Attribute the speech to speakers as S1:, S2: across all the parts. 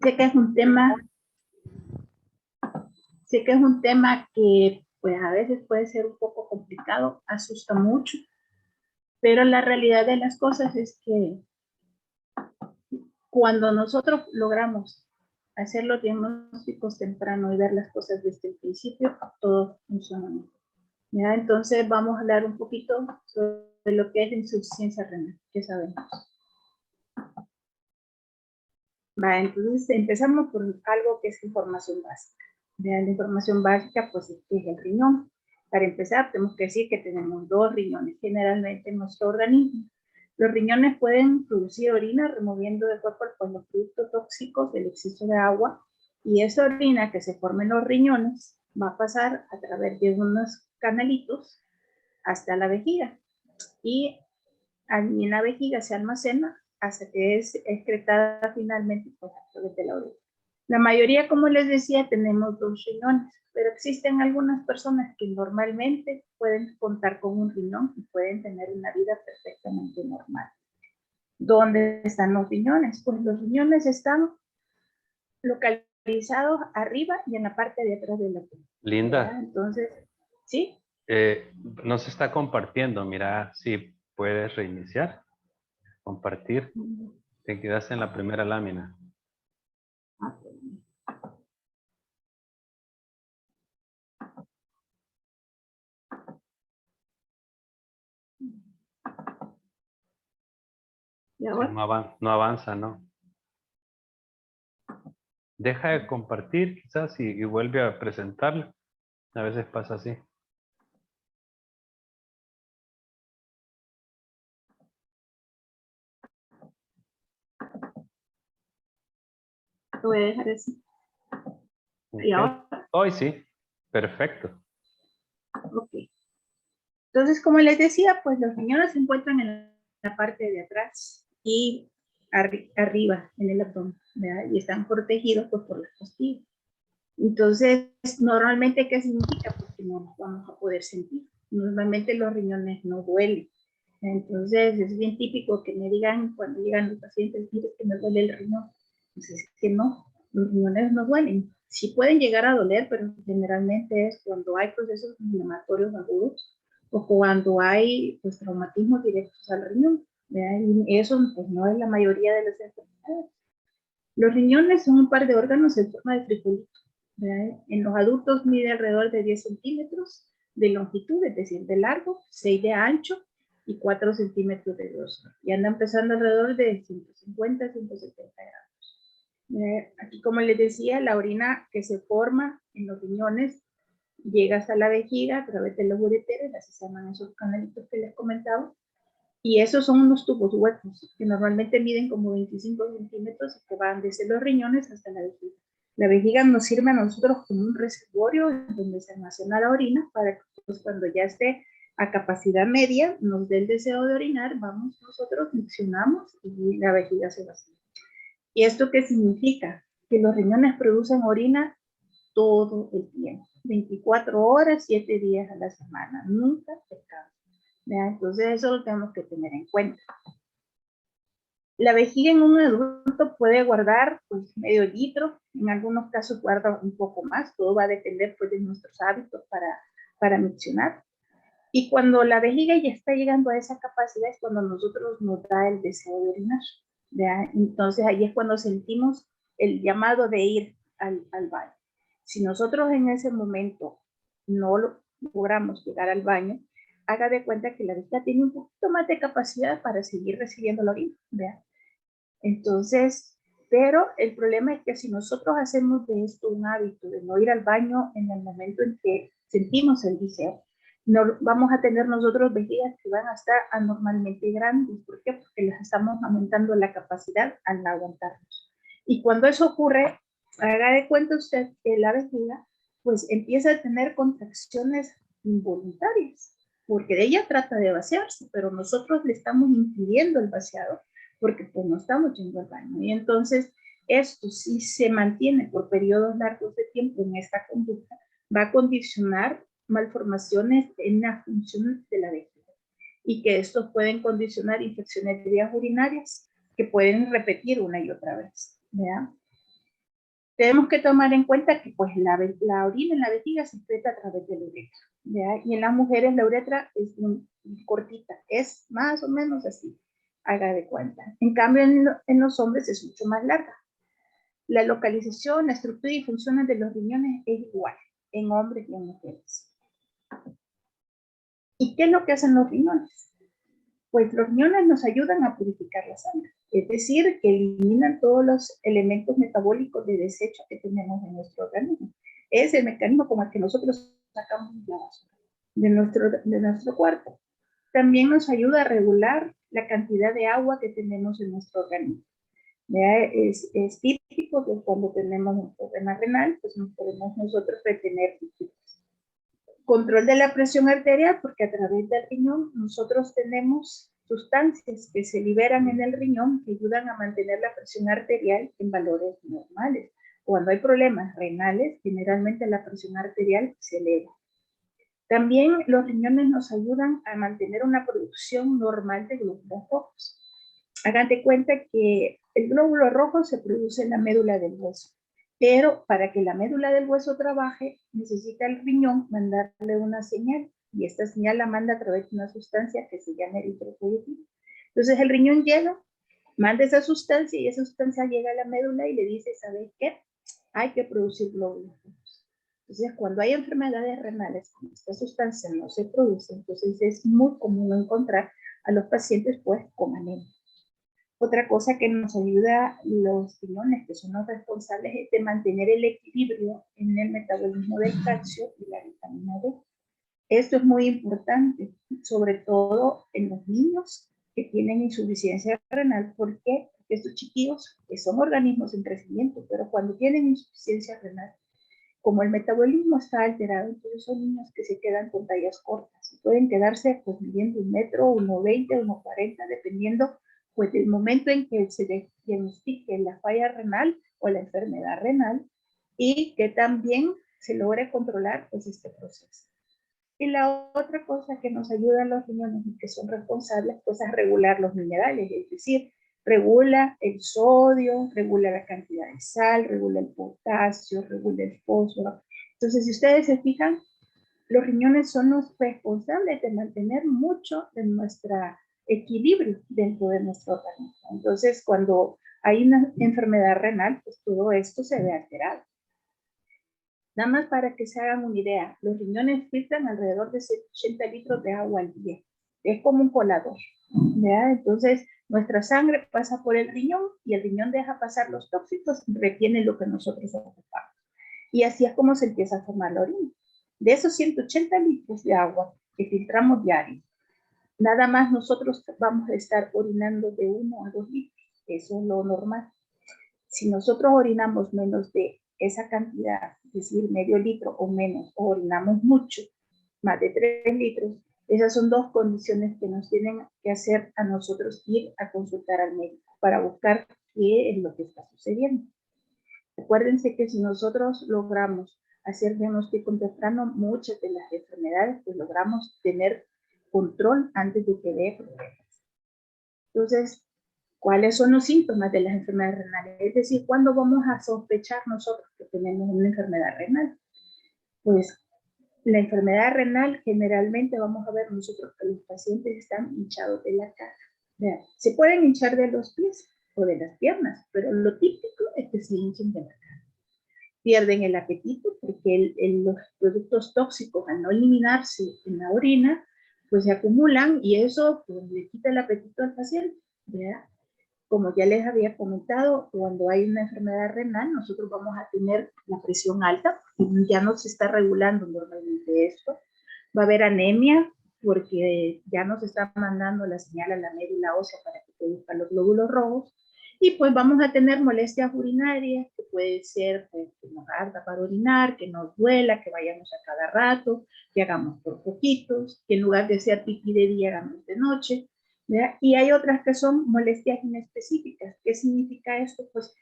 S1: Sé que es un tema, sé que es un tema que pues a veces puede ser un poco complicado, asusta mucho, pero la realidad de las cosas es que cuando nosotros logramos hacer los diagnósticos temprano y ver las cosas desde el principio, todo funciona mejor. ¿Ya? Entonces vamos a hablar un poquito sobre lo que es la insuficiencia renal, que sabemos. Va, entonces empezamos por algo que es información básica. ¿Ya? La información básica pues es el riñón. Para empezar tenemos que decir que tenemos dos riñones generalmente en nuestro organismo. Los riñones pueden producir orina removiendo del cuerpo pues, los productos tóxicos del exceso de agua, y esa orina que se forma en los riñones va a pasar a través de unos canalitos hasta la vejiga, y en la vejiga se almacena hasta que es excretada finalmente por a través de la orina. La mayoría, como les decía, tenemos dos riñones, pero existen algunas personas que normalmente pueden contar con un riñón y pueden tener una vida perfectamente normal. ¿Dónde están los riñones? Pues los riñones están localizados arriba y en la parte de atrás de la piel.
S2: Linda.
S1: Entonces, ¿sí?
S2: No se está compartiendo. Mira si puedes reiniciar. Compartir. Te quedaste en la primera lámina.
S1: ¿Y ahora?
S2: No avanza, ¿no? Deja de compartir quizás y vuelve a presentarlo. A veces pasa así.
S1: Lo voy a dejar así.
S2: Okay.
S1: ¿Y ahora?
S2: Hoy sí. Perfecto.
S1: Ok. Entonces, como les decía, pues los riñones se encuentran en la parte de atrás y arriba, en el abdomen, ¿verdad? Y están protegidos pues, por las costillas. Entonces, normalmente, ¿qué significa? Porque no nos vamos a poder sentir. Normalmente los riñones no duelen. Entonces, es bien típico que me digan cuando llegan los pacientes, mire que me duele el riñón. Entonces, es que no, los riñones no duelen. Sí pueden llegar a doler, pero generalmente es cuando hay procesos inflamatorios agudos o cuando hay pues, traumatismos directos al riñón. ¿Verdad? Y eso pues, no es la mayoría de las enfermedades. Los riñones son un par de órganos en forma de frijolito. ¿Verdad? En los adultos mide alrededor de 10 centímetros de longitud, es decir, de largo, 6 de ancho y 4 centímetros de grosor. Y andan pesando alrededor de 150 a 170 gramos. Aquí, como les decía, la orina que se forma en los riñones llega hasta la vejiga a través de los ureteres, así se llaman esos canalitos que les comentaba, y esos son unos tubos huecos que normalmente miden como 25 centímetros y que van desde los riñones hasta la vejiga. La vejiga nos sirve a nosotros como un reservorio donde se almacena la orina para que pues, cuando ya esté a capacidad media, nos dé el deseo de orinar, vamos nosotros, succionamos y la vejiga se vacía. ¿Y esto qué significa? Que los riñones producen orina todo el tiempo, 24 horas, 7 días a la semana, nunca descansan. Entonces eso lo tenemos que tener en cuenta. La vejiga en un adulto puede guardar pues, medio litro, en algunos casos guarda un poco más, todo va a depender pues, de nuestros hábitos para miccionar. Y cuando la vejiga ya está llegando a esa capacidad es cuando nosotros nos da el deseo de orinar. ¿Ya? Entonces ahí es cuando sentimos el llamado de ir al baño. Si nosotros en ese momento no logramos llegar al baño, haga de cuenta que la vejiga tiene un poquito más de capacidad para seguir recibiendo la orina. ¿Ya? Entonces, pero el problema es que si nosotros hacemos de esto un hábito de no ir al baño en el momento en que sentimos el deseo, no vamos a tener nosotros vejigas que van a estar anormalmente grandes. ¿Por qué? Porque les estamos aumentando la capacidad al aguantarnos. Y cuando eso ocurre, haga de cuenta usted que la vejiga pues empieza a tener contracciones involuntarias, porque ella trata de vaciarse, pero nosotros le estamos impidiendo el vaciado porque pues no estamos yendo al baño. Y entonces esto si se mantiene por periodos largos de tiempo en esta conducta, va a condicionar malformaciones en las funciones de la vejiga y que estos pueden condicionar infecciones de vías urinarias que pueden repetir una y otra vez. ¿Verdad? Tenemos que tomar en cuenta que pues la orina en la vejiga se excreta a través de la uretra, ¿ya? Y en las mujeres la uretra es muy cortita, es más o menos así, haga de cuenta. En cambio en los hombres es mucho más larga. La localización, la estructura y funciones de los riñones es igual en hombres y en mujeres. ¿Y qué es lo que hacen los riñones? Pues los riñones nos ayudan a purificar la sangre, es decir, que eliminan todos los elementos metabólicos de desecho que tenemos en nuestro organismo. Es el mecanismo con el que nosotros sacamos la basura de nuestro cuerpo. También nos ayuda a regular la cantidad de agua que tenemos en nuestro organismo. Es típico que cuando tenemos un problema renal, pues no podemos nosotros retener líquidos. Control de la presión arterial, porque a través del riñón nosotros tenemos sustancias que se liberan en el riñón que ayudan a mantener la presión arterial en valores normales. Cuando hay problemas renales, generalmente la presión arterial se eleva. También los riñones nos ayudan a mantener una producción normal de glóbulos rojos. Hagan de cuenta que el glóbulo rojo se produce en la médula del hueso, pero para que la médula del hueso trabaje, necesita el riñón mandarle una señal, y esta señal la manda a través de una sustancia que se llama eritropoyetina. Entonces el riñón llega, manda esa sustancia, y esa sustancia llega a la médula y le dice, ¿sabes qué? Hay que producir glóbulos rojos. Entonces, cuando hay enfermedades renales, cuando esta sustancia no se produce, entonces es muy común encontrar a los pacientes pues con anemia. Otra cosa que nos ayuda los riñones, que son los responsables, es de mantener el equilibrio en el metabolismo del calcio y la vitamina D. Esto es muy importante, sobre todo en los niños que tienen insuficiencia renal. ¿Por qué? Porque estos chiquillos, que son organismos en crecimiento, pero cuando tienen insuficiencia renal, como el metabolismo está alterado, entonces son niños que se quedan con tallas cortas. Pueden quedarse pues midiendo 1 metro, 1,20, 1,40, dependiendo pues del momento en que se diagnostique la falla renal o la enfermedad renal, y que también se logre controlar pues este proceso. Y la otra cosa que nos ayudan los riñones y que son responsables pues es regular los minerales, es decir, regula el sodio, regula la cantidad de sal, regula el potasio, regula el fósforo. Entonces, si ustedes se fijan, los riñones son los responsables de mantener mucho de nuestro equilibrio dentro de nuestro organismo. Entonces, cuando hay una enfermedad renal, pues todo esto se ve alterado. Nada más para que se hagan una idea, los riñones filtran alrededor de 80 litros de agua al día. Es como un colador, ¿verdad? Entonces, nuestra sangre pasa por el riñón y el riñón deja pasar los tóxicos y retiene lo que nosotros ocupamos. Y así es como se empieza a formar la orina. De esos 180 litros de agua que filtramos diario, nada más nosotros vamos a estar orinando de 1 a 2 litros. Eso es lo normal. Si nosotros orinamos menos de esa cantidad, es decir, medio litro o menos, o orinamos mucho, más de 3 litros, esas son dos condiciones que nos tienen que hacer a nosotros ir a consultar al médico para buscar qué es lo que está sucediendo. Acuérdense que si nosotros logramos hacer diagnóstico temprano, muchas de las enfermedades, pues logramos tener control antes de que dé problemas. Entonces, ¿cuáles son los síntomas de las enfermedades renales? Es decir, ¿cuándo vamos a sospechar nosotros que tenemos una enfermedad renal? Pues la enfermedad renal generalmente vamos a ver nosotros que los pacientes están hinchados de la cara. Vean, se pueden hinchar de los pies o de las piernas, pero lo típico es que se hinchen de la cara. Pierden el apetito porque los productos tóxicos, al no eliminarse en la orina, pues se acumulan y eso pues, le quita el apetito al paciente, ¿verdad? Como ya les había comentado, cuando hay una enfermedad renal, nosotros vamos a tener la presión alta, porque ya no se está regulando normalmente esto. Va a haber anemia, porque ya nos está mandando la señal a la médula ósea para que produzca los glóbulos rojos. Y pues vamos a tener molestias urinarias, que puede ser pues, que nos arda para orinar, que nos duela, que vayamos a cada rato, que hagamos por poquitos, que en lugar de hacer pipí de día, hagamos de noche. ¿Verdad? Y hay otras que son molestias inespecíficas. ¿Qué significa esto? Pues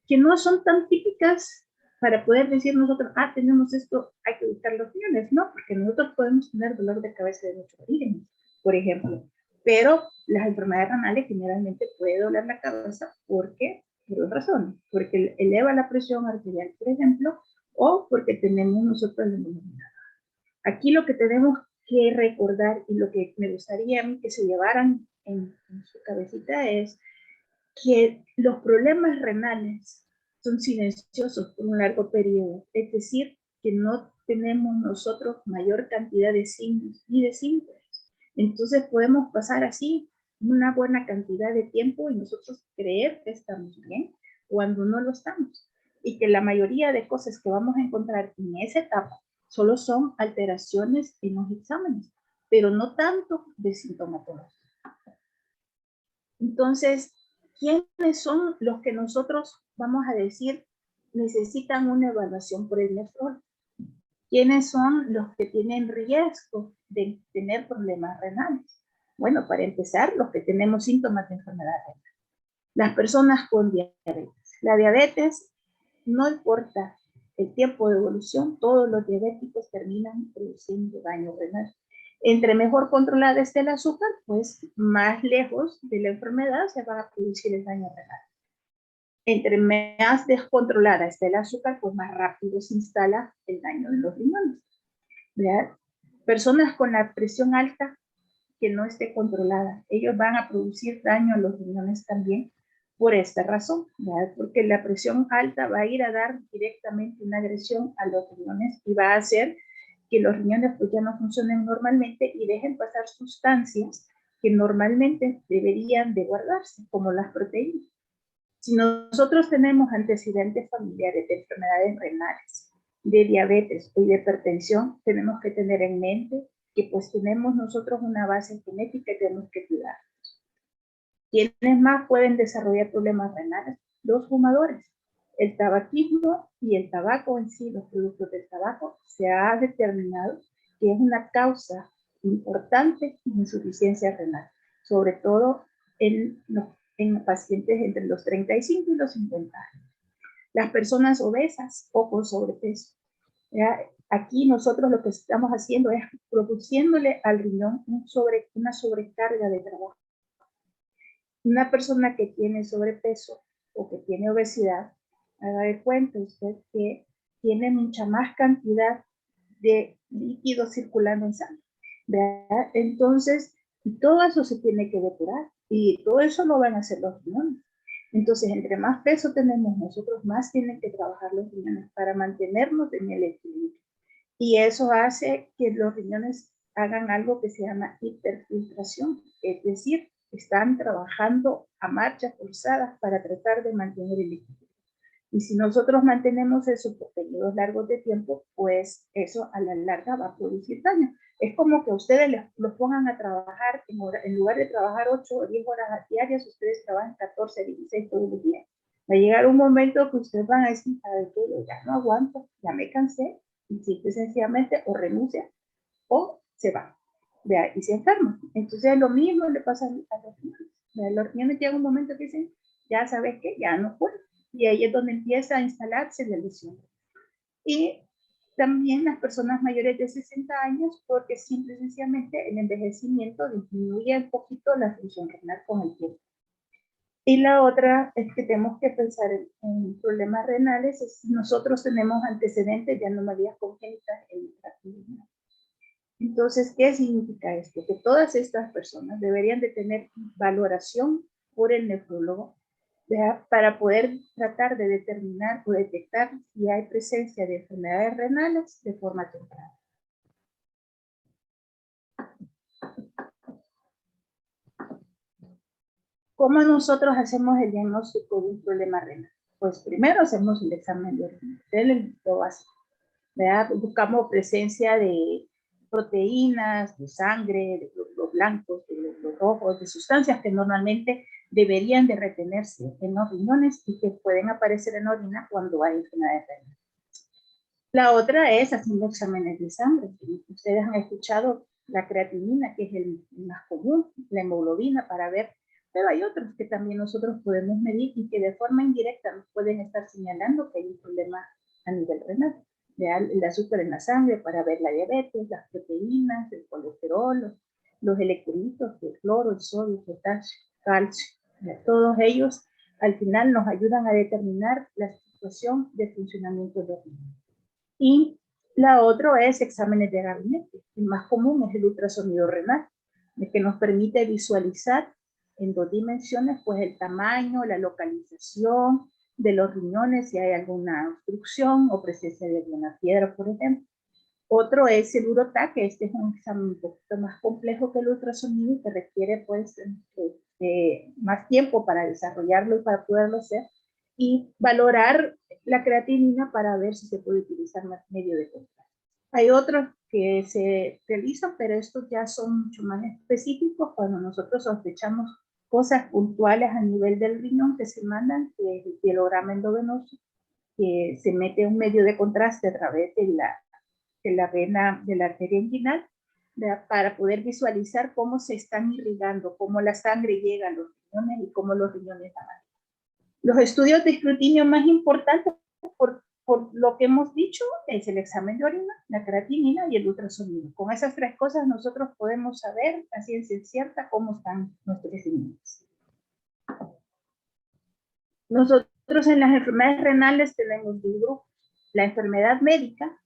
S1: que no son tan típicas para poder decir nosotros, tenemos esto, hay que buscar los riñones, ¿no? Porque nosotros podemos tener dolor de cabeza de muchos orígenes, por ejemplo. Pero las enfermedades renales generalmente puede doler la cabeza porque por dos razones, porque eleva la presión arterial, por ejemplo, o porque tenemos nosotros la hemoglobina. Aquí lo que tenemos que recordar y lo que me gustaría a mí que se llevaran en su cabecita es que los problemas renales son silenciosos por un largo periodo, es decir, que no tenemos nosotros mayor cantidad de signos ni de síntomas. Entonces podemos pasar así una buena cantidad de tiempo y nosotros creer que estamos bien cuando no lo estamos. Y que la mayoría de cosas que vamos a encontrar en esa etapa solo son alteraciones en los exámenes, pero no tanto de sintomatología. Entonces, ¿quiénes son los que nosotros vamos a decir necesitan una evaluación por el nefrólogo? ¿Quiénes son los que tienen riesgo de tener problemas renales? Bueno, para empezar, los que tenemos síntomas de enfermedad renal. Las personas con diabetes. La diabetes, no importa el tiempo de evolución, todos los diabéticos terminan produciendo daño renal. Entre mejor controlada esté el azúcar, pues más lejos de la enfermedad se va a producir el daño renal. Entre más descontrolada esté el azúcar, pues más rápido se instala el daño en los riñones. ¿Verdad? Personas con la presión alta que no esté controlada, ellos van a producir daño a los riñones también por esta razón, ¿verdad? Porque la presión alta va a ir a dar directamente una agresión a los riñones y va a hacer que los riñones pues ya no funcionen normalmente y dejen pasar sustancias que normalmente deberían de guardarse, como las proteínas. Si nosotros tenemos antecedentes familiares de enfermedades renales, de diabetes o de hipertensión, tenemos que tener en mente que pues tenemos nosotros una base genética y tenemos que cuidar. ¿Quiénes más pueden desarrollar problemas renales? Los fumadores. El tabaquismo y el tabaco en sí, los productos del tabaco, se ha determinado que es una causa importante de insuficiencia renal, sobre todo en pacientes entre los 35 y los 50 años. Las personas obesas o con sobrepeso. ¿Ya? Aquí nosotros lo que estamos haciendo es produciéndole al riñón una sobrecarga de trabajo. Una persona que tiene sobrepeso o que tiene obesidad, haga de cuenta usted que tiene mucha más cantidad de líquido circulando en sangre, ¿verdad? Entonces, todo eso se tiene que depurar y todo eso lo van a hacer los riñones. Entonces, entre más peso tenemos nosotros, más tienen que trabajar los riñones para mantenernos en el equilibrio. Y eso hace que los riñones hagan algo que se llama hiperfiltración, es decir, están trabajando a marchas forzadas para tratar de mantener el equilibrio. Y si nosotros mantenemos eso por periodos largos de tiempo, pues eso a la larga va a producir daño. Es como que ustedes los pongan a trabajar, en lugar de trabajar 8 o 10 horas diarias, ustedes trabajan 14, 16 todos los días. Va a llegar un momento que ustedes van a decir, ¿sabe qué? Yo ya no aguanto, ya me cansé, y simple y sencillamente o renuncia o se va, ¿vea? Y se enferma. Entonces lo mismo le pasa a los riñones. Los riñones llegan un momento que dicen, ya sabes que ya no puedo. Y ahí es donde empieza a instalarse la lesión. Y también las personas mayores de 60 años, porque simple y sencillamente el envejecimiento disminuye un poquito la función renal con el tiempo. Y la otra es que tenemos que pensar en problemas renales. Si nosotros tenemos antecedentes de anomalías congénitas en el tracto renal. Entonces, ¿qué significa esto? Que todas estas personas deberían de tener valoración por el nefrólogo, ¿verdad? Para poder tratar de determinar o detectar si hay presencia de enfermedades renales de forma temprana. ¿Cómo nosotros hacemos el diagnóstico de un problema renal? Pues primero hacemos el examen de orina, el básico, ¿verdad? Buscamos presencia de proteínas, de sangre, de glóbulos blancos, de glóbulos rojos, de sustancias que normalmente deberían de retenerse en los riñones y que pueden aparecer en la orina cuando hay enfermedades renales. La otra es haciendo exámenes de sangre. Ustedes han escuchado la creatinina, que es el más común, la hemoglobina para ver, pero hay otros que también nosotros podemos medir y que de forma indirecta nos pueden estar señalando que hay un problema a nivel renal. El azúcar en la sangre para ver la diabetes, las proteínas, el colesterol, los electrolitos, el cloro, el sodio, el potasio, calcio. Todos ellos al final nos ayudan a determinar la situación de funcionamiento del riñón. Y la otra es exámenes de gabinete. El más común es el ultrasonido renal, el que nos permite visualizar en 2 dimensiones pues el tamaño, la localización de los riñones, si hay alguna obstrucción o presencia de alguna piedra, por ejemplo. Otro es el uroTAC, que este es un examen un poquito más complejo que el ultrasonido y que requiere pues más tiempo para desarrollarlo y para poderlo hacer, y valorar la creatinina para ver si se puede utilizar más medio de contraste. Hay otros que se realizan, pero estos ya son mucho más específicos cuando nosotros sospechamos cosas puntuales a nivel del riñón que se mandan, que es el pielograma endovenoso, que se mete un medio de contraste a través de la vena de la arteria inguinal, para poder visualizar cómo se están irrigando, cómo la sangre llega a los riñones y cómo los riñones avanzan. Los estudios de escrutinio más importantes, por lo que hemos dicho, es el examen de orina, la creatinina y el ultrasonido. Con esas 3 cosas nosotros podemos saber a ciencia cierta cómo están nuestros riñones. Nosotros en las enfermedades renales tenemos 2 grupos. La enfermedad médica,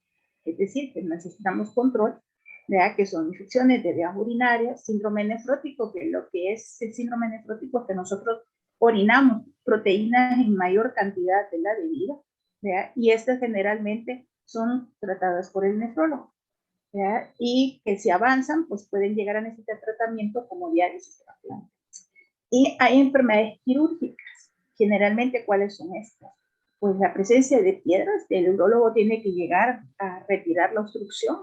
S1: es decir, que necesitamos control, ¿verdad? Que son infecciones de vías urinarias, síndrome nefrótico, que lo que es el síndrome nefrótico es que nosotros orinamos proteínas en mayor cantidad de la debida, ¿verdad? Y estas generalmente son tratadas por el nefrólogo, ¿verdad? Y que si avanzan, pues pueden llegar a necesitar tratamiento como diálisis de trasplante. Y hay enfermedades quirúrgicas. Generalmente, ¿cuáles son estas? Pues la presencia de piedras, el urólogo tiene que llegar a retirar la obstrucción.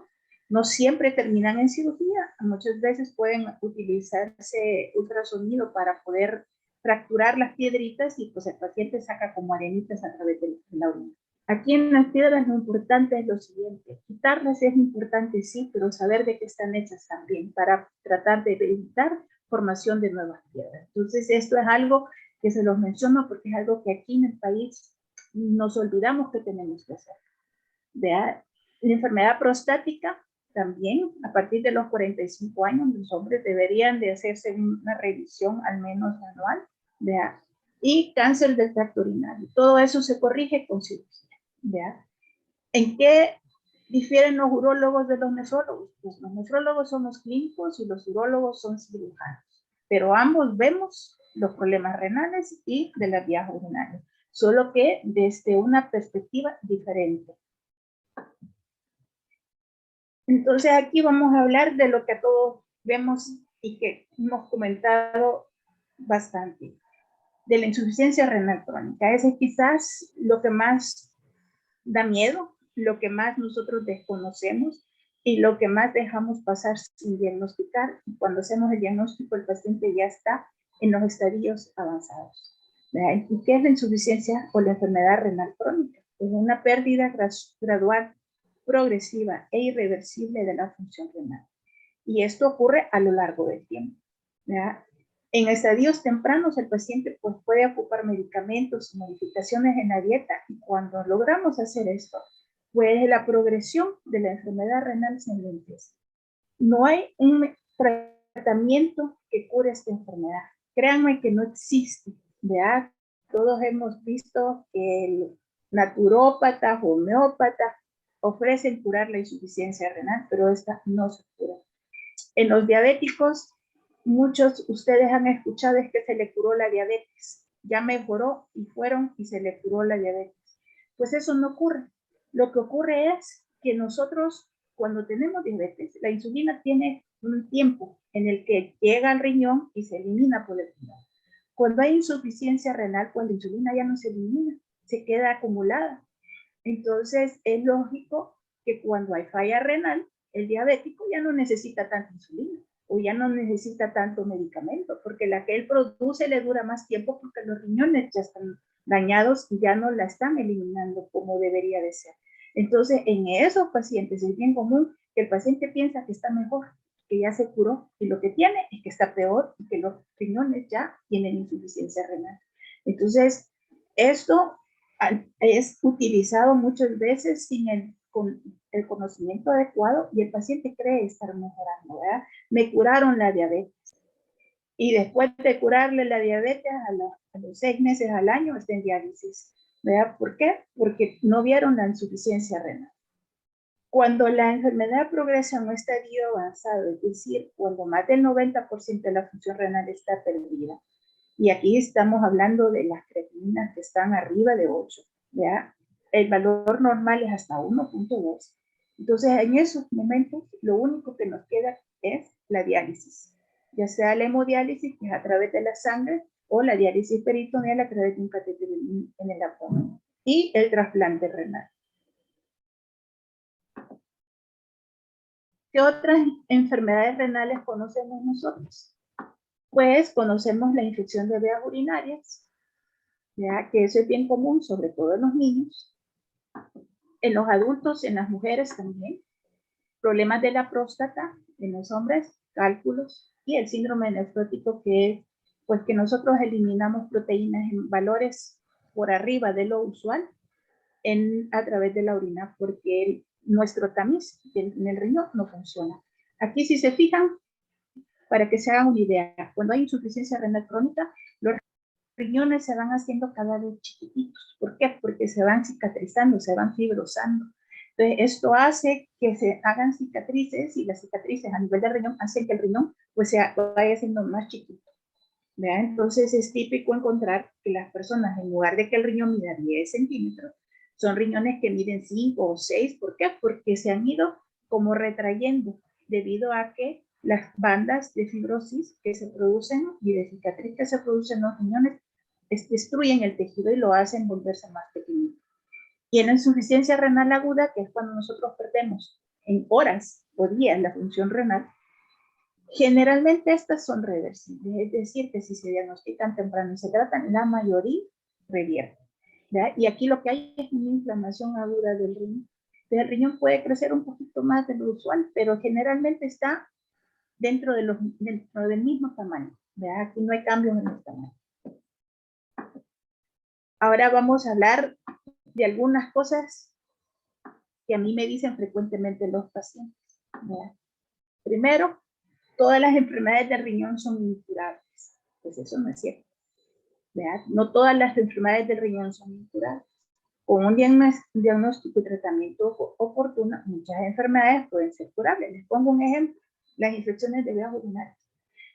S1: No siempre terminan en cirugía, muchas veces pueden utilizarse ultrasonido para poder fracturar las piedritas y pues el paciente saca como arenitas a través de la orina. Aquí en las piedras lo importante es lo siguiente: quitarlas es importante, sí, pero saber de qué están hechas también, para tratar de evitar formación de nuevas piedras. Entonces esto es algo que se los menciono porque es algo que aquí en el país nos olvidamos que tenemos que hacer. ¿Vea? La enfermedad prostática también, a partir de los 45 años, los hombres deberían de hacerse una revisión al menos anual. ¿Vea? Y cáncer del tracto urinario. Todo eso se corrige con cirugía. ¿Vea? ¿En qué difieren los urólogos de los nefrólogos? Pues los nefrólogos somos clínicos y los urólogos son cirujanos, pero ambos vemos los problemas renales y de las vías urinarias, solo que desde una perspectiva diferente. Entonces aquí vamos a hablar de lo que todos vemos y que hemos comentado bastante, de la insuficiencia renal crónica. Ese es quizás lo que más da miedo, lo que más nosotros desconocemos y lo que más dejamos pasar sin diagnosticar. Y cuando hacemos el diagnóstico, el paciente ya está en los estadios avanzados. ¿Verdad? ¿Y qué es la insuficiencia o la enfermedad renal crónica? Es una pérdida gradual, progresiva e irreversible de la función renal. Y esto ocurre a lo largo del tiempo. ¿Verdad? En estadios tempranos el paciente pues, puede ocupar medicamentos y modificaciones en la dieta, y cuando logramos hacer esto, pues la progresión de la enfermedad renal se enlentece. No hay un tratamiento que cure esta enfermedad. Créanme que no existe. ¿Verdad? Todos hemos visto que el naturópata, homeópata ofrecen curar la insuficiencia renal, pero esta no se cura. En los diabéticos, muchos ustedes han escuchado es que se le curó la diabetes, ya mejoró y fueron y se le curó la diabetes. Pues eso no ocurre. Lo que ocurre es que nosotros, cuando tenemos diabetes, la insulina tiene un tiempo en el que llega al riñón y se elimina por el riñón. Cuando hay insuficiencia renal, pues la insulina ya no se elimina, se queda acumulada. Entonces es lógico que cuando hay falla renal, el diabético ya no necesita tanta insulina o ya no necesita tanto medicamento, porque la que él produce le dura más tiempo porque los riñones ya están dañados y ya no la están eliminando como debería de ser. Entonces, en esos pacientes es bien común que el paciente piensa que está mejor, que ya se curó, y lo que tiene es que está peor y que los riñones ya tienen insuficiencia renal. Entonces, esto es utilizado muchas veces sin el conocimiento adecuado y el paciente cree estar mejorando, ¿verdad? Me curaron la diabetes. y después de curarle la diabetes a los 6 meses al año está en diálisis. ¿Verdad? ¿Por qué? Porque no vieron la insuficiencia renal. Cuando la enfermedad progresa en un estadio avanzado, es decir, cuando más del 90% de la función renal está perdida, y aquí estamos hablando de las creatininas que están arriba de 8, ¿verdad? El valor normal es hasta 1.2. Entonces, en esos momentos, lo único que nos queda es la diálisis, ya sea la hemodiálisis, que es a través de la sangre, o la diálisis peritoneal a través de un catéter en el abdomen, y el trasplante renal. ¿Qué otras enfermedades renales conocemos nosotros? Pues conocemos la infección de vías urinarias, ya que eso es bien común, sobre todo en los niños, en los adultos, en las mujeres también. Problemas de la próstata en los hombres, cálculos, y el síndrome nefrótico, que es pues que nosotros eliminamos proteínas en valores por arriba de lo usual a través de la orina, porque nuestro tamiz en el riñón no funciona. Aquí, si se fijan, para que se hagan una idea, cuando hay insuficiencia renal crónica, los riñones se van haciendo cada vez chiquititos. ¿Por qué? Porque se van cicatrizando, se van fibrosando. Entonces, esto hace que se hagan cicatrices, y las cicatrices a nivel del riñón hacen que el riñón pues se vaya haciendo más chiquito. ¿Verdad? Entonces, es típico encontrar que las personas, en lugar de que el riñón mida 10 centímetros, son riñones que miden 5 o 6. ¿Por qué? Porque se han ido como retrayendo debido a que las bandas de fibrosis que se producen y de cicatriz que se producen en los riñones destruyen el tejido y lo hacen volverse más pequeño. Y en la insuficiencia renal aguda, que es cuando nosotros perdemos en horas o días la función renal, generalmente estas son reversibles, es decir, que si se diagnostican temprano y se tratan, la mayoría revierte. ¿Verdad? Y aquí lo que hay es una inflamación aguda del riñón. El riñón puede crecer un poquito más de lo usual, pero generalmente está dentro del mismo tamaño. ¿Verdad? Aquí no hay cambios en el tamaño. Ahora vamos a hablar de algunas cosas que a mí me dicen frecuentemente los pacientes. ¿Verdad? Primero, todas las enfermedades del riñón son incurables. Pues eso no es cierto. ¿Verdad? No todas las enfermedades del riñón son incurables. Con un diagnóstico y tratamiento oportuno, muchas enfermedades pueden ser curables. Les pongo un ejemplo, las infecciones de vías urinarias.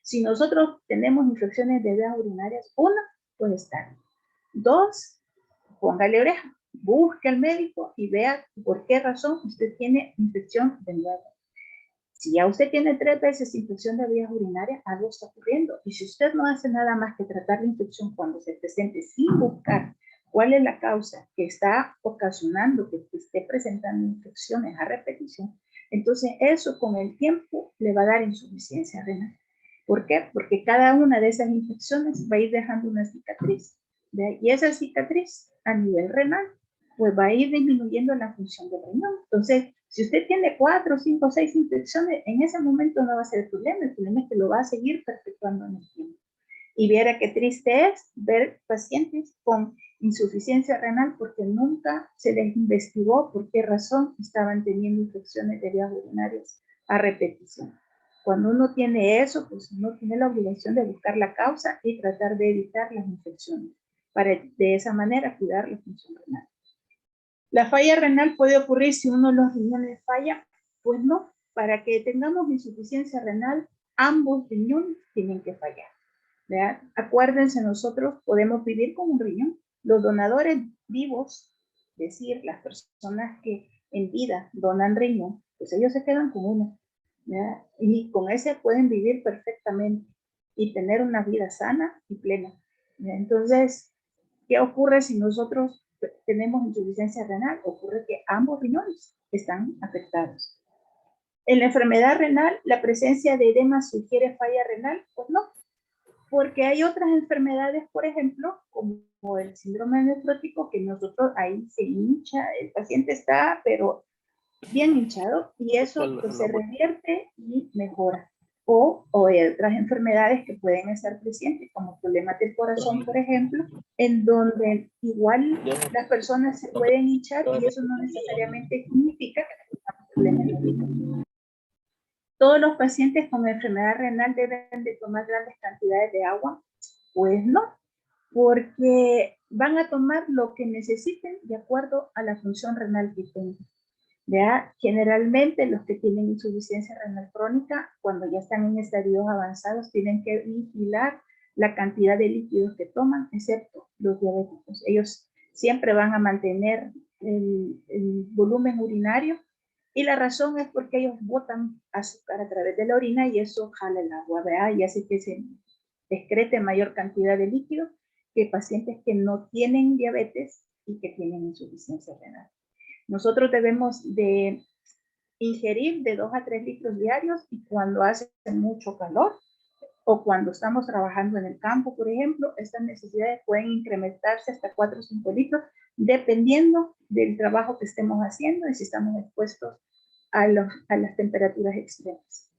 S1: Si nosotros tenemos infecciones de vías urinarias, una, puede estar. Dos, póngale oreja, busque al médico y vea por qué razón usted tiene infección de nuevo. Si ya usted tiene 3 veces infección de vías urinarias, algo está ocurriendo. Y si usted no hace nada más que tratar la infección cuando se presente sin buscar cuál es la causa que está ocasionando que esté presentando infecciones a repetición, entonces eso con el tiempo le va a dar insuficiencia renal. ¿Por qué? Porque cada una de esas infecciones va a ir dejando una cicatriz. ¿Ve? Y esa cicatriz a nivel renal pues va a ir disminuyendo la función del riñón. Entonces, si usted tiene 4, 5, 6 infecciones, en ese momento no va a ser el problema es que lo va a seguir perpetuando en el tiempo. Y viera qué triste es ver pacientes con insuficiencia renal porque nunca se les investigó por qué razón estaban teniendo infecciones de vías urinarias a repetición. Cuando uno tiene eso, pues uno tiene la obligación de buscar la causa y tratar de evitar las infecciones para de esa manera cuidar la función renal. ¿La falla renal puede ocurrir si uno de los riñones falla? Pues no. Para que tengamos insuficiencia renal, ambos riñones tienen que fallar. ¿Verdad? Acuérdense, nosotros podemos vivir con un riñón. Los donadores vivos, es decir, las personas que en vida donan riñón, pues ellos se quedan con uno. ¿Verdad? Y con ese pueden vivir perfectamente y tener una vida sana y plena. ¿Verdad? Entonces, ¿qué ocurre si nosotros tenemos insuficiencia renal? Ocurre que ambos riñones están afectados. En la enfermedad renal, ¿la presencia de edema sugiere falla renal? Pues no, porque hay otras enfermedades, por ejemplo, como el síndrome nefrótico, que nosotros ahí se hincha, el paciente está, pero bien hinchado, y eso pues, se revierte y mejora. O otras enfermedades que pueden estar presentes, como problemas del corazón, por ejemplo, en donde igual las personas se pueden hinchar y eso no necesariamente significa que tengamos problemas. ¿Todos los pacientes con enfermedad renal deben de tomar grandes cantidades de agua? Pues no, porque van a tomar lo que necesiten de acuerdo a la función renal que tengan. ¿Ya? Generalmente los que tienen insuficiencia renal crónica, cuando ya están en estadios avanzados, tienen que vigilar la cantidad de líquidos que toman, excepto los diabéticos. Ellos siempre van a mantener el volumen urinario, y la razón es porque ellos botan azúcar a través de la orina y eso jala el agua, ¿verdad? Y hace que se excrete mayor cantidad de líquido que pacientes que no tienen diabetes y que tienen insuficiencia renal. Nosotros debemos de ingerir de 2 a 3 litros diarios, y cuando hace mucho calor o cuando estamos trabajando en el campo, por ejemplo, estas necesidades pueden incrementarse hasta 4 o 5 litros, dependiendo del trabajo que estemos haciendo y si estamos expuestos a las temperaturas extremas.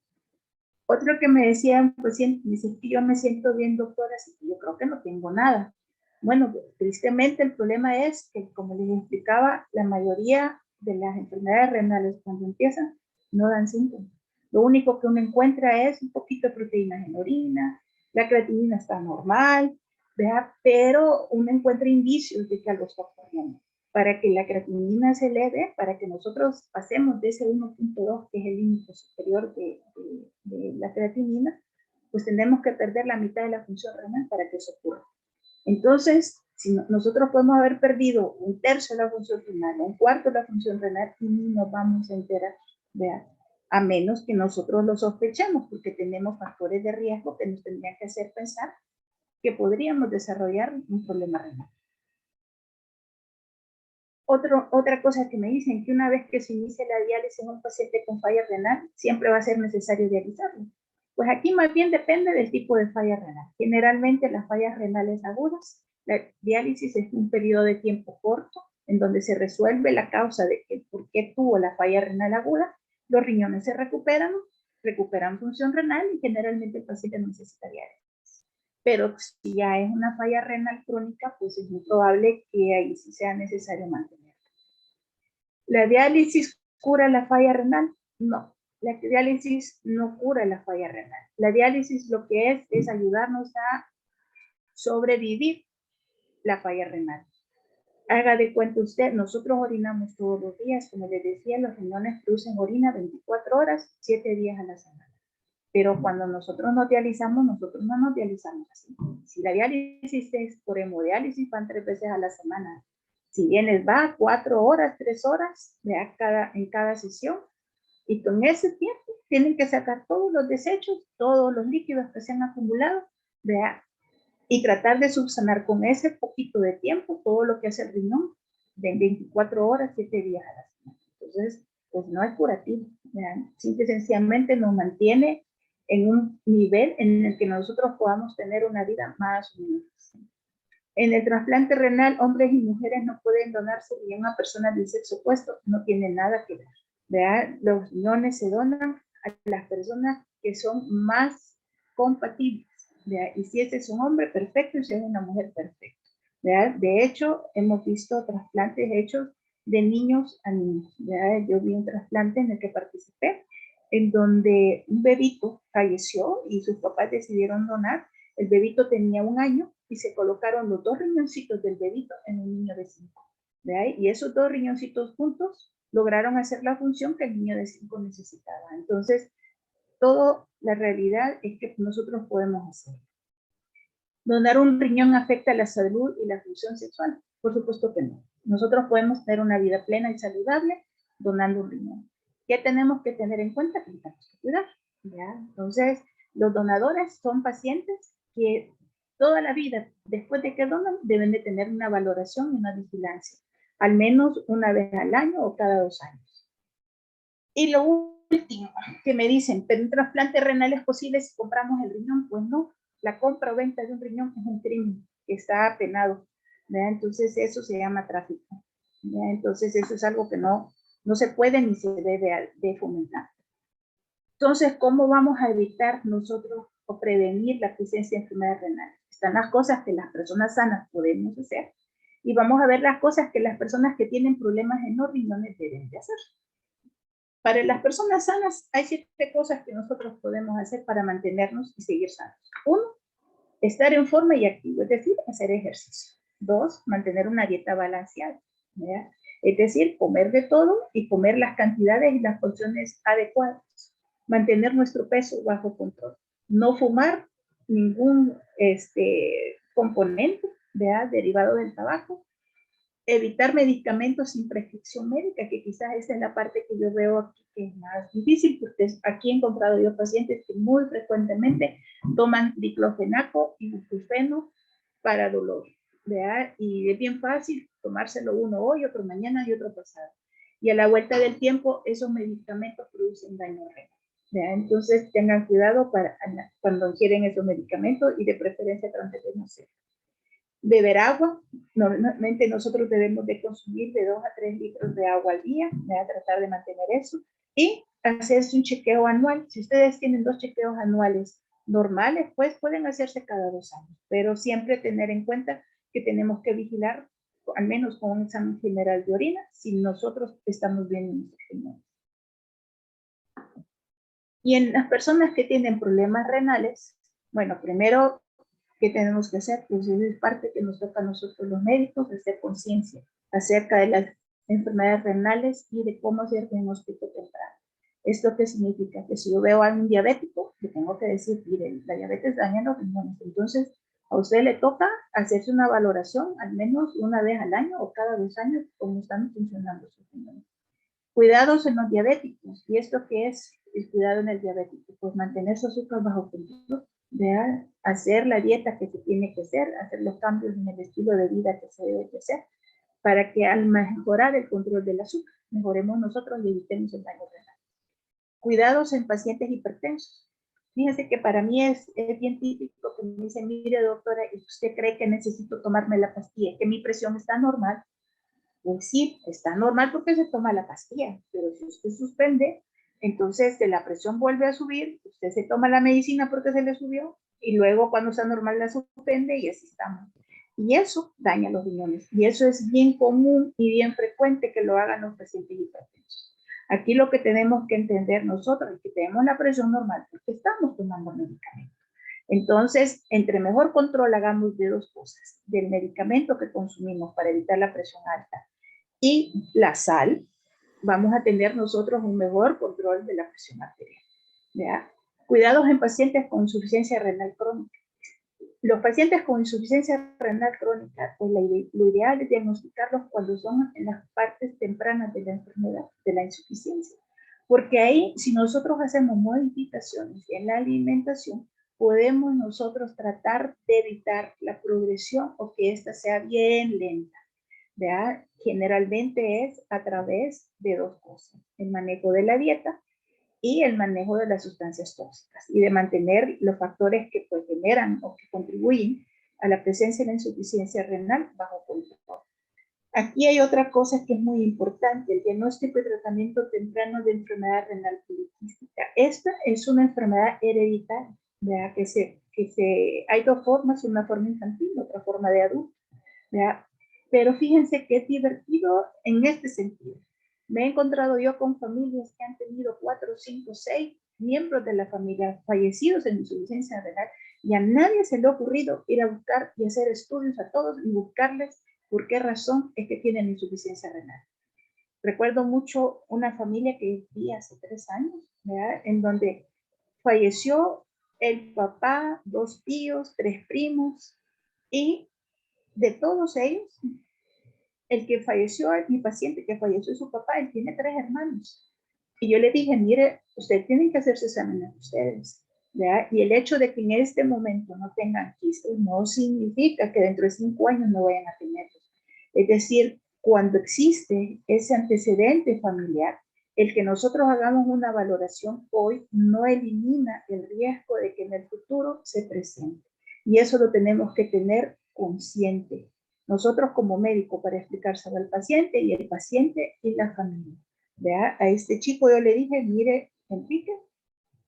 S1: Otro que me decía un paciente, dice que yo me siento bien, doctora, así que yo creo que no tengo nada. Bueno, tristemente el problema es que, como les explicaba, la mayoría de las enfermedades renales cuando empiezan no dan síntomas. Lo único que uno encuentra es un poquito de proteínas en la orina, la creatinina está normal, ¿verdad? Pero uno encuentra indicios de que algo está ocurriendo. Para que la creatinina se eleve, para que nosotros pasemos de ese 1.2, que es el límite superior de la creatinina, pues tenemos que perder la mitad de la función renal para que eso ocurra. Entonces, si nosotros podemos haber perdido un tercio de la función renal, un cuarto de la función renal, y nos vamos a enterar, ¿verdad? A menos que nosotros lo sospechemos, porque tenemos factores de riesgo que nos tendrían que hacer pensar que podríamos desarrollar un problema renal. Otra cosa que me dicen, que una vez que se inicie la diálisis en un paciente con falla renal, siempre va a ser necesario dializarlo. Pues aquí más bien depende del tipo de falla renal. Generalmente las fallas renales agudas, la diálisis es un periodo de tiempo corto, en donde se resuelve la causa de por qué tuvo la falla renal aguda, los riñones se recuperan función renal, y generalmente el paciente no necesita diálisis. Pero si ya es una falla renal crónica, pues es muy probable que ahí sí sea necesario mantenerla. ¿La diálisis cura la falla renal? No, la diálisis no cura la falla renal. La diálisis lo que es ayudarnos a sobrevivir la falla renal. Haga de cuenta usted, nosotros orinamos todos los días, como les decía, los riñones producen orina 24 horas, 7 días a la semana. Pero cuando nosotros nos dializamos, nosotros no nos dializamos así. Si la diálisis es por hemodiálisis, van 3 veces a la semana. Si bien les va 4 horas, 3 horas en cada sesión, y con ese tiempo tienen que sacar todos los desechos, todos los líquidos que se han acumulado, ¿vea? Y tratar de subsanar con ese poquito de tiempo todo lo que hace el riñón de 24 horas, 7 días a la semana. Entonces, pues no es curativo, ¿vea? Simple y sencillamente nos mantiene en un nivel en el que nosotros podamos tener una vida más o menos. En el trasplante renal, hombres y mujeres no pueden donar su riñón a personas del sexo opuesto, no tiene nada que ver. ¿Verdad? Los riñones se donan a las personas que son más compatibles, ¿verdad? Y si ese es un hombre, perfecto, y si es una mujer, perfecto, ¿verdad? De hecho, hemos visto trasplantes hechos de niños a niños, ¿verdad? Yo vi un trasplante en el que participé, en donde un bebito falleció y sus papás decidieron donar. El bebito tenía 1 año y se colocaron los 2 riñoncitos del bebito en un niño de 5. ¿Ve? Y esos 2 riñoncitos juntos lograron hacer la función que el niño de 5 necesitaba. Entonces, la realidad es que nosotros podemos hacerlo. ¿Donar un riñón afecta la salud y la función sexual? Por supuesto que no. Nosotros podemos tener una vida plena y saludable donando un riñón. ¿Qué tenemos que tener en cuenta? Que tenemos que cuidar, ¿ya? Entonces, los donadores son pacientes que toda la vida, después de que donan, deben de tener una valoración y una vigilancia, al menos una vez al año o cada 2 años. Y lo último que me dicen, ¿pero un trasplante renal es posible si compramos el riñón? Pues no, la compra o venta de un riñón es un crimen que está penado, ¿verdad? Entonces eso se llama tráfico, ¿verdad? Entonces eso es algo que no se puede ni se debe de fomentar. Entonces, ¿cómo vamos a evitar nosotros o prevenir la presencia de enfermedad renal? Están las cosas que las personas sanas podemos hacer, y vamos a ver las cosas que las personas que tienen problemas en los riñones deben de hacer. Para las personas sanas hay 7 cosas que nosotros podemos hacer para mantenernos y seguir sanos. 1, estar en forma y activo, es decir, hacer ejercicio. 2, mantener una dieta balanceada, ¿verdad? Es decir, comer de todo y comer las cantidades y las porciones adecuadas. Mantener nuestro peso bajo control. No fumar ningún componente, ¿verdad?, derivado del tabaco. Evitar medicamentos sin prescripción médica, que quizás esa es la parte que yo veo aquí que es más difícil, porque aquí he encontrado yo pacientes que muy frecuentemente toman diclofenaco y ibuprofeno para dolor, ¿verdad? Y es bien fácil tomárselo uno hoy, otro mañana y otro pasado. Y a la vuelta del tiempo, esos medicamentos producen daño renal, ¿verdad? Entonces tengan cuidado cuando ingieren esos medicamentos y de preferencia transdermocel. Beber agua, normalmente nosotros debemos de consumir de 2 a 3 litros de agua al día, voy a tratar de mantener eso, y hacerse un chequeo anual. Si ustedes tienen 2 chequeos anuales normales, pues pueden hacerse cada 2 años, pero siempre tener en cuenta que tenemos que vigilar, al menos con un examen general de orina, si nosotros estamos bien en nuestro riñón. Y en las personas que tienen problemas renales, bueno, primero, ¿qué tenemos que hacer? Pues es parte que nos toca a nosotros los médicos, hacer conciencia acerca de las enfermedades renales y de cómo hacer diagnóstico temprano. ¿Esto qué significa? Que si yo veo a un diabético, le tengo que decir, mire, la diabetes daña los riñones. Entonces, a usted le toca hacerse una valoración al menos una vez al año o cada 2 años, cómo están funcionando sus riñones. Cuidados en los diabéticos. ¿Y esto qué es el cuidado en el diabético? Pues mantener su azúcar bajo control, de hacer la dieta que se tiene que hacer los cambios en el estilo de vida que se debe de hacer, para que al mejorar el control del azúcar, mejoremos nosotros y evitemos el daño renal. Cuidados en pacientes hipertensos. Fíjense que para mí es bien típico que me dicen, mire doctora, ¿usted cree que necesito tomarme la pastilla? Que mi presión está normal. Pues sí, está normal porque se toma la pastilla, pero si usted suspende, entonces la presión vuelve a subir, usted se toma la medicina porque se le subió, y luego cuando está normal la suspende y así estamos. Y eso daña los riñones, y eso es bien común y bien frecuente que lo hagan los pacientes hipertensos. Aquí lo que tenemos que entender nosotros es que tenemos la presión normal porque estamos tomando medicamentos. Entonces, entre mejor control hagamos de 2 cosas, del medicamento que consumimos para evitar la presión alta y la sal, vamos a tener nosotros un mejor control de la presión arterial, ¿ya? Cuidados en pacientes con insuficiencia renal crónica. Los pacientes con insuficiencia renal crónica, pues lo ideal es diagnosticarlos cuando son en las partes tempranas de la enfermedad, de la insuficiencia. Porque ahí, si nosotros hacemos modificaciones en la alimentación, podemos nosotros tratar de evitar la progresión o que ésta sea bien lenta. ¿Verdad? Generalmente es a través de 2 cosas, el manejo de la dieta y el manejo de las sustancias tóxicas y de mantener los factores que pues generan o que contribuyen a la presencia de la insuficiencia renal bajo control. Aquí hay otra cosa que es muy importante, el diagnóstico y tratamiento temprano de enfermedad renal poliquística. Esta es una enfermedad hereditaria, ¿verdad? Hay 2 formas, una forma infantil, otra forma de adulto, ¿verdad? Pero fíjense que es divertido en este sentido. Me he encontrado yo con familias que han tenido 4, 5, 6 miembros de la familia fallecidos en insuficiencia renal y a nadie se le ha ocurrido ir a buscar y hacer estudios a todos y buscarles por qué razón es que tienen insuficiencia renal. Recuerdo mucho una familia que vi hace 3 años, ¿verdad? En donde falleció el papá, 2 tíos, 3 primos y de todos ellos, el que falleció, mi paciente que falleció su papá, él tiene 3 hermanos. Y yo le dije, mire, ustedes tienen que hacerse exámenes ustedes, ¿verdad? Y el hecho de que en este momento no tengan quistes no significa que dentro de 5 años no vayan a tenerlos. Es decir, cuando existe ese antecedente familiar, el que nosotros hagamos una valoración hoy no elimina el riesgo de que en el futuro se presente. Y eso lo tenemos que tener consciente. Nosotros como médico para explicárselo al paciente y el paciente y la familia. ¿Vea? A este chico yo le dije, mire, Enrique,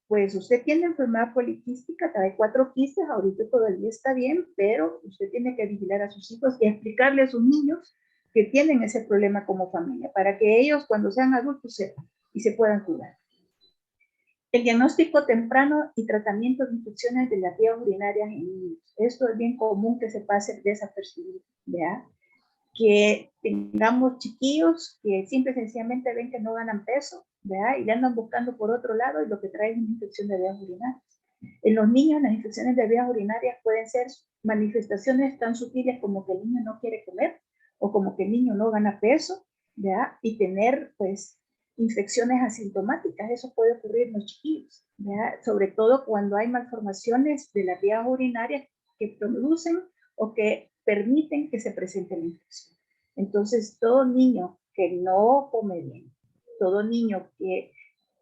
S1: pues usted tiene enfermedad poliquística, trae 4 quistes, ahorita todavía está bien, pero usted tiene que vigilar a sus hijos y explicarle a sus niños que tienen ese problema como familia, para que ellos cuando sean adultos sepan. y se puedan curar. El diagnóstico temprano y tratamiento de infecciones de las vías urinarias en niños. Esto es bien común que se pase desapercibido, ¿verdad? Que tengamos chiquillos que simple y sencillamente ven que no ganan peso, ¿verdad? Y le andan buscando por otro lado y lo que trae es una infección de vías urinarias. En los niños, las infecciones de vías urinarias pueden ser manifestaciones tan sutiles como que el niño no quiere comer o como que el niño no gana peso, ¿verdad? Y tener, pues, infecciones asintomáticas. Eso puede ocurrir en los chiquillos, ¿verdad? Sobre todo cuando hay malformaciones de las vías urinarias que producen o que permiten que se presente la infección. Entonces, todo niño que no come bien, todo niño que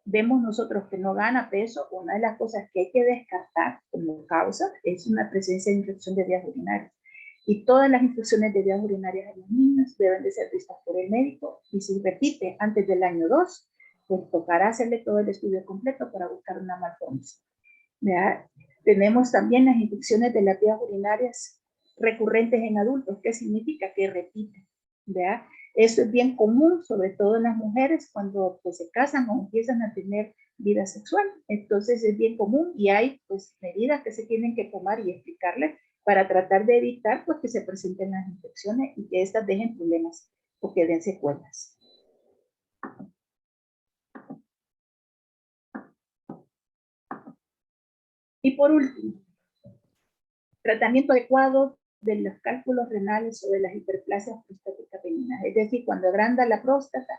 S1: vemos nosotros que no gana peso, una de las cosas que hay que descartar como causa es una presencia de infección de vías urinarias. Y todas las infecciones de vías urinarias en los niños deben de ser vistas por el médico, y si repite antes del año 2, pues tocará hacerle todo el estudio completo para buscar una malformación. ¿Verdad? Tenemos también las infecciones de las vías urinarias recurrentes en adultos. ¿Qué significa? Que repiten, ¿verdad? Eso es bien común, sobre todo en las mujeres, cuando pues, se casan o empiezan a tener vida sexual. Entonces es bien común y hay pues, medidas que se tienen que tomar y explicarles para tratar de evitar pues, que se presenten las infecciones y que estas dejen problemas o que den secuelas. Y por último, tratamiento adecuado de los cálculos renales o de las hiperplasias prostáticas benignas. Es decir, cuando agranda la próstata,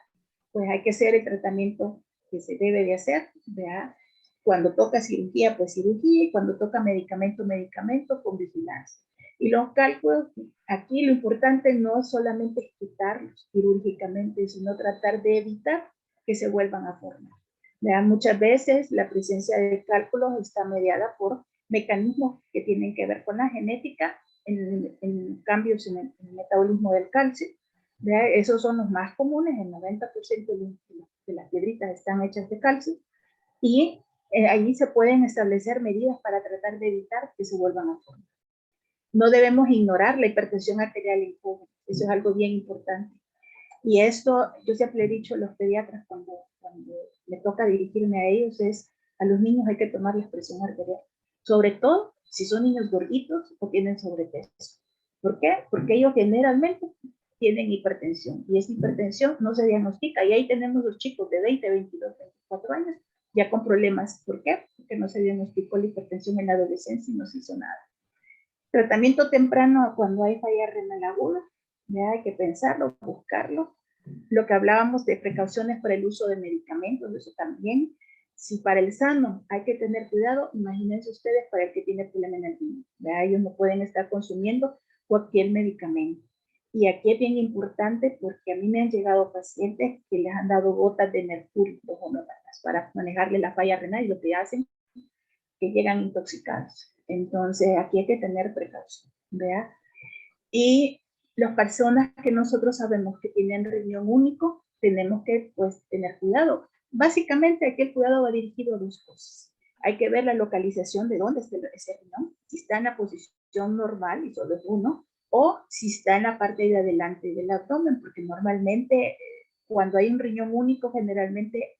S1: pues hay que hacer el tratamiento que se debe de hacer, ¿verdad? Cuando toca cirugía, pues cirugía, y cuando toca medicamento, medicamento con vigilancia. Y los cálculos, aquí lo importante no es solamente quitarlos quirúrgicamente, sino tratar de evitar que se vuelvan a formar. ¿Verdad? Muchas veces la presencia de cálculos está mediada por mecanismos que tienen que ver con la genética, en cambios en el metabolismo del calcio. ¿Verdad? Esos son los más comunes, el 90% de las piedritas están hechas de calcio, y ahí se pueden establecer medidas para tratar de evitar que se vuelvan a formar. No debemos ignorar la hipertensión arterial en jóvenes, eso es algo bien importante. Y esto, yo siempre he dicho a los pediatras cuando me toca dirigirme a ellos, es a los niños hay que tomarles presión arterial. Sobre todo si son niños gorditos o tienen sobrepeso. ¿Por qué? Porque ellos generalmente tienen hipertensión. Y esa hipertensión no se diagnostica. Y ahí tenemos los chicos de 20, 22, 24 años ya con problemas. ¿Por qué? Porque no se diagnosticó la hipertensión en la adolescencia y no se hizo nada. Tratamiento temprano cuando hay falla renal aguda. Ya hay que pensarlo, buscarlo. Lo que hablábamos de precauciones para el uso de medicamentos, eso también. Si para el sano hay que tener cuidado, imagínense ustedes para el que tiene problema en el riñón. Ellos no pueden estar consumiendo cualquier medicamento. Y aquí es bien importante porque a mí me han llegado pacientes que les han dado gotas de mercurio para manejarle la falla renal, y lo que hacen es que llegan intoxicados. Entonces aquí hay que tener precaución, ¿verdad? Y las personas que nosotros sabemos que tienen riñón único, tenemos que pues tener cuidado. Básicamente aquí el cuidado va dirigido a dos cosas. Hay que ver la localización de dónde está ese riñón, si está en la posición normal y solo es uno, o si está en la parte de adelante del abdomen, porque normalmente cuando hay un riñón único generalmente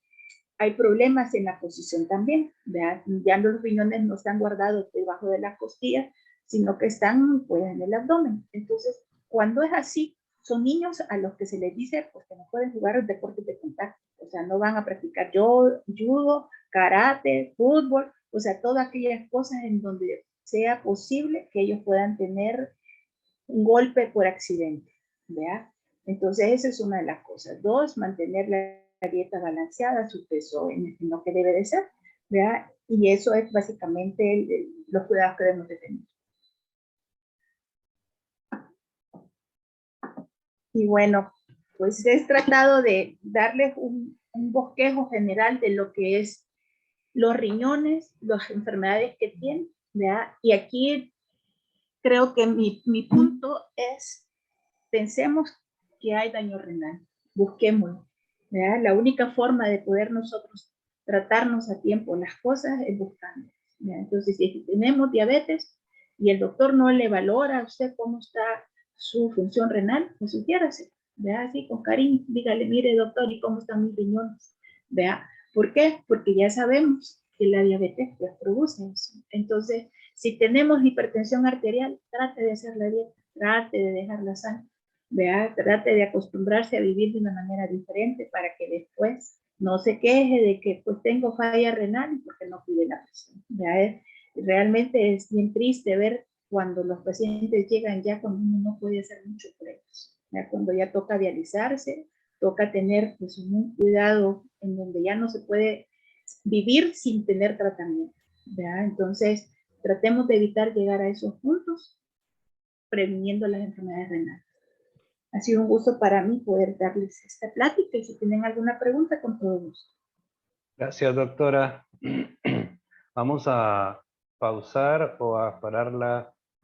S1: hay problemas en la posición también. ¿Verdad? Ya los riñones no están guardados debajo de las costillas, sino que están pues, en el abdomen. Entonces, cuando es así, son niños a los que se les dice pues, que no pueden jugar deportes de contacto. O sea, no van a practicar judo, karate, fútbol, o sea, todas aquellas cosas en donde sea posible que ellos puedan tener un golpe por accidente. ¿Verdad? Entonces, esa es una de las cosas. Dos, mantener la dieta balanceada, su peso en lo que debe de ser, ¿verdad? Y eso es básicamente los cuidados que debemos de tener. Y bueno, pues he tratado de darles un bosquejo general de lo que es los riñones, las enfermedades que tienen, ¿verdad? Y aquí creo que mi punto es, pensemos que hay daño renal, busquémoslo, ¿verdad? La única forma de poder nosotros tratarnos a tiempo las cosas es buscando. ¿Verdad? Entonces, si tenemos diabetes y el doctor no le valora a usted cómo está su función renal, pues sugiérase, ¿verdad? Así con cariño, dígale, mire doctor, ¿y cómo están mis riñones? ¿vea? ¿Por qué? Porque ya sabemos que la diabetes pues, produce eso. Entonces, si tenemos hipertensión arterial, trate de hacer la dieta, trate de dejar la sal, ¿vea? Trate de acostumbrarse a vivir de una manera diferente para que después no se queje de que pues tengo falla renal porque no cuide la presión, ¿vea? Realmente es bien triste ver cuando los pacientes llegan ya cuando uno no puede hacer mucho por ellos, ¿ya? Cuando ya toca dializarse, toca tener pues, un cuidado en donde ya no se puede vivir sin tener tratamiento, ¿ya? Entonces, tratemos de evitar llegar a esos puntos previniendo las enfermedades renales. Ha sido un gusto para mí poder darles esta plática y si tienen alguna pregunta, con todo gusto.
S2: Gracias, doctora. Vamos a pausar o a parar la